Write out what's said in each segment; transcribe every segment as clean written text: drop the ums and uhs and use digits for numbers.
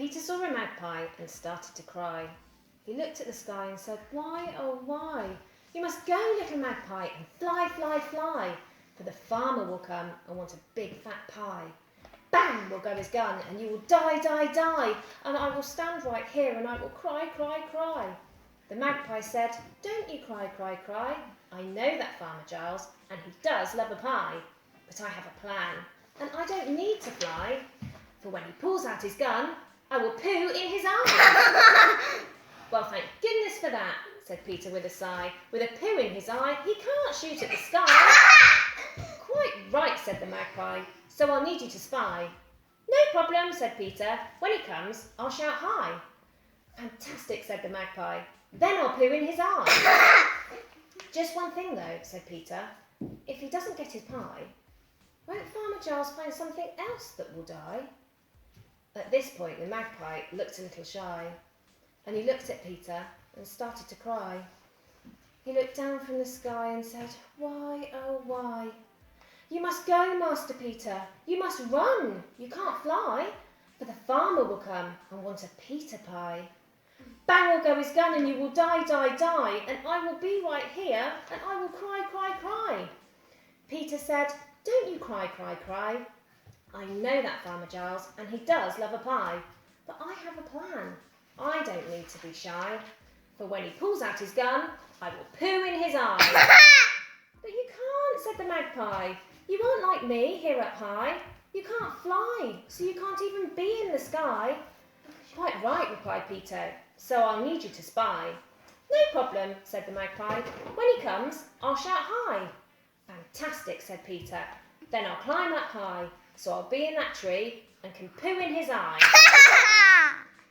Peter saw a magpie and started to cry. He looked at the sky and said, "Why, oh why? You must go, little magpie, and fly, fly, fly, for the farmer will come and want a big fat pie. Bang will go his gun, and you will die, die, die, and I will stand right here and I will cry, cry, cry." The magpie said, "Don't you cry, cry, cry. I know that Farmer Giles, and he does love a pie. But I have a plan, and I don't need to fly, for when he pulls out his gun, I will poo in his eye." "Well, thank goodness for that," said Peter with a sigh. "With a poo in his eye, he can't shoot at the sky." "Quite right," said the magpie, "so I'll need you to spy." "No problem," said Peter. "When he comes, I'll shout hi." "Fantastic," said the magpie. "Then I'll poo in his eye." "Just one thing though," said Peter. "If he doesn't get his pie, won't Farmer Giles find something else that will die?" At this point the magpie looked a little shy, and he looked at Peter and started to cry. He looked down from the sky and said, "Why, oh why? You must go, Master Peter. You must run. You can't fly, for the farmer will come and want a Peter pie. Bang will go his gun and you will die, die, die, and I will be right here and I will cry, cry, cry." Peter said, "Don't you cry, cry, cry. I know that Farmer Giles, and he does love a pie. But I have a plan. I don't need to be shy, for when he pulls out his gun, I will poo in his eye." "But you can't," said the magpie. "You aren't like me here up high. You can't fly, so you can't even be in the sky." "Quite right," replied Peter, "so I'll need you to spy." "No problem," said the magpie. "When he comes, I'll shout hi." "Fantastic," said Peter. "Then I'll climb up high, so I'll be in that tree and can poo in his eye."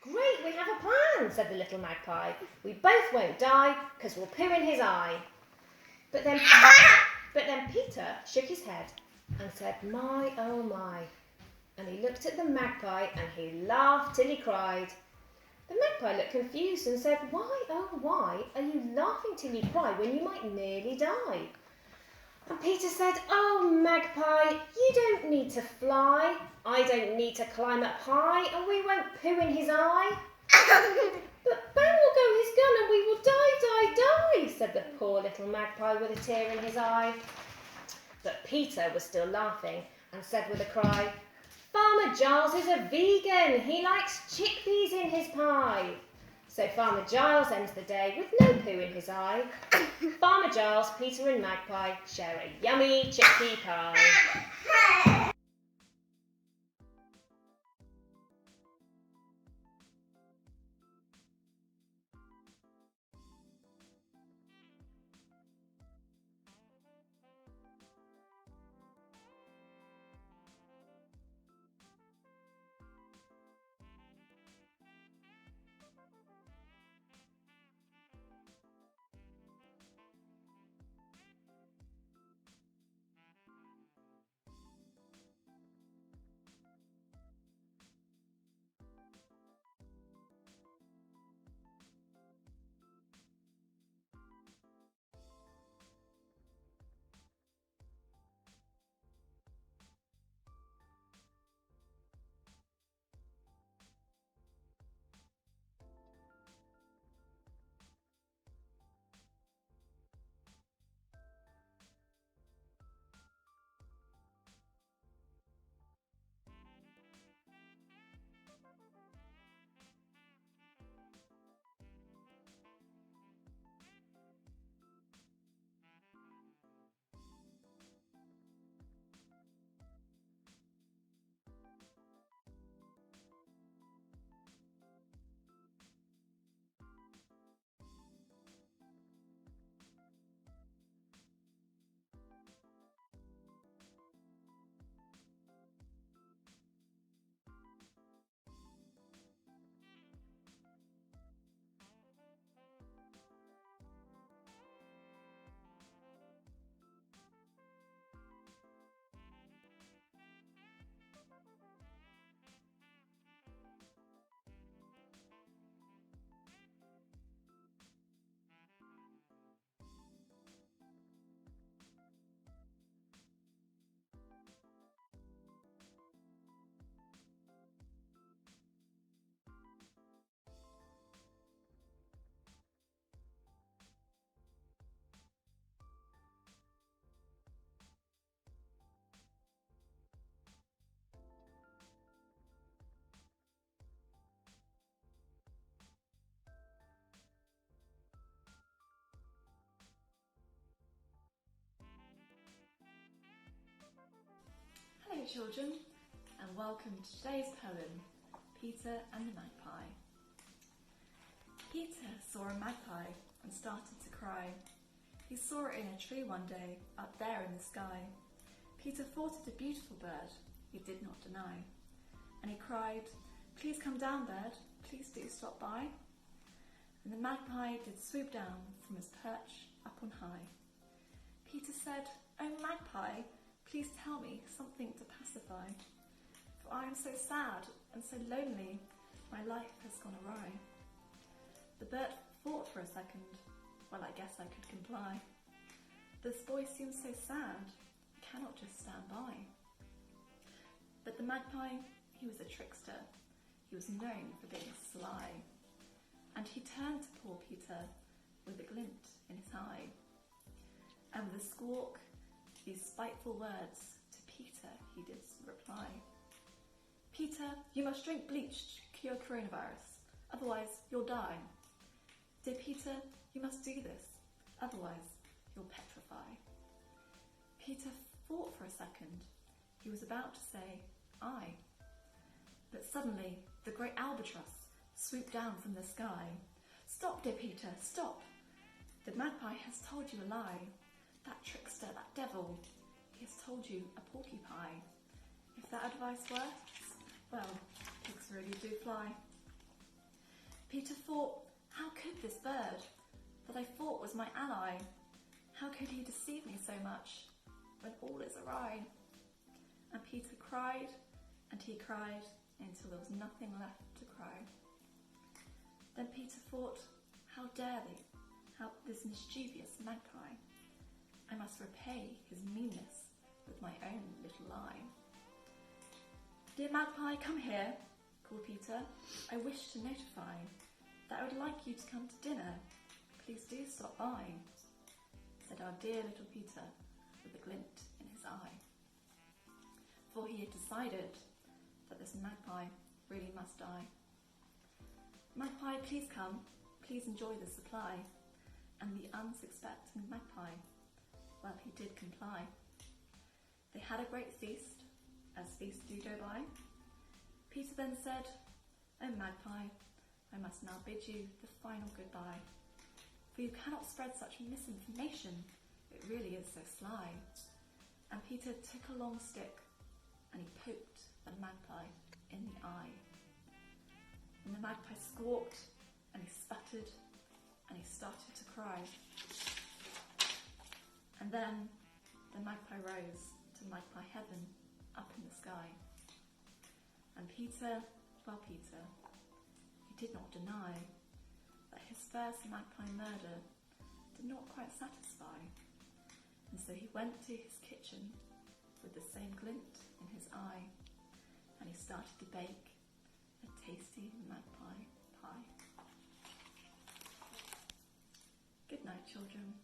"Great, we have a plan," said the little magpie. "We both won't die, 'cause we'll poo in his eye." But then Peter shook his head and said, "My, oh my." And he looked at the magpie and he laughed till he cried. The magpie looked confused and said, "Why, oh why, are you laughing till you cry when you might nearly die?" And Peter said, "Oh magpie, you don't need to fly. I don't need to climb up high, and we won't poo in his eye." "But bang will go his gun and we will die, die, die," said the poor little magpie with a tear in his eye. But Peter was still laughing and said with a cry, "Farmer Giles is a vegan. He likes chickpeas in his pie." So Farmer Giles ends the day with no poo in his eye. Farmer Giles, Peter and Magpie share a yummy chickpea pie. day, children, and welcome to today's poem, Peter and the Magpie. Peter saw a magpie and started to cry. He saw it in a tree one day, up there in the sky. Peter thought it a beautiful bird, he did not deny. And he cried, "Please come down, bird, please do stop by." And the magpie did swoop down from his perch up on high. Peter said, "Oh magpie, please tell me something to pacify. For I am so sad and so lonely, my life has gone awry." The bird thought for a second, "Well, I guess I could comply. This boy seems so sad, I cannot just stand by." But the magpie, he was a trickster. He was known for being sly. And he turned to poor Peter with a glint in his eye. And with a squawk, these spiteful words to Peter he did reply. "Peter, you must drink bleach to cure coronavirus, otherwise you'll die. Dear Peter, you must do this, otherwise you'll petrify." Peter thought for a second. He was about to say, "I." But suddenly the great albatross swooped down from the sky. "Stop, dear Peter, stop! The magpie has told you a lie. That trickster, that devil, he has told you a porcupine. If that advice works, well, pigs really do fly." Peter thought, how could this bird, that I thought was my ally, how could he deceive me so much when all is awry? And Peter cried, and he cried until there was nothing left to cry. Then Peter thought, how dare they, how this mischievous magpie? I must repay his meanness with my own little lie. "Dear magpie, come here," called Peter. "I wish to notify that I would like you to come to dinner. Please do stop by," said our dear little Peter with a glint in his eye. For he had decided that this magpie really must die. "Magpie, please come, please enjoy the supply." And the unsuspecting magpie, well, he did comply. They had a great feast, as feasts do go by. Peter then said, "Oh magpie, I must now bid you the final goodbye. For you cannot spread such misinformation, it really is so sly." And Peter took a long stick and he poked the magpie in the eye. And the magpie squawked and he sputtered and he started to cry. And then the magpie rose to magpie heaven up in the sky. And Peter, well Peter, he did not deny that his first magpie murder did not quite satisfy. And so he went to his kitchen with the same glint in his eye and he started to bake a tasty magpie pie. Good night, children.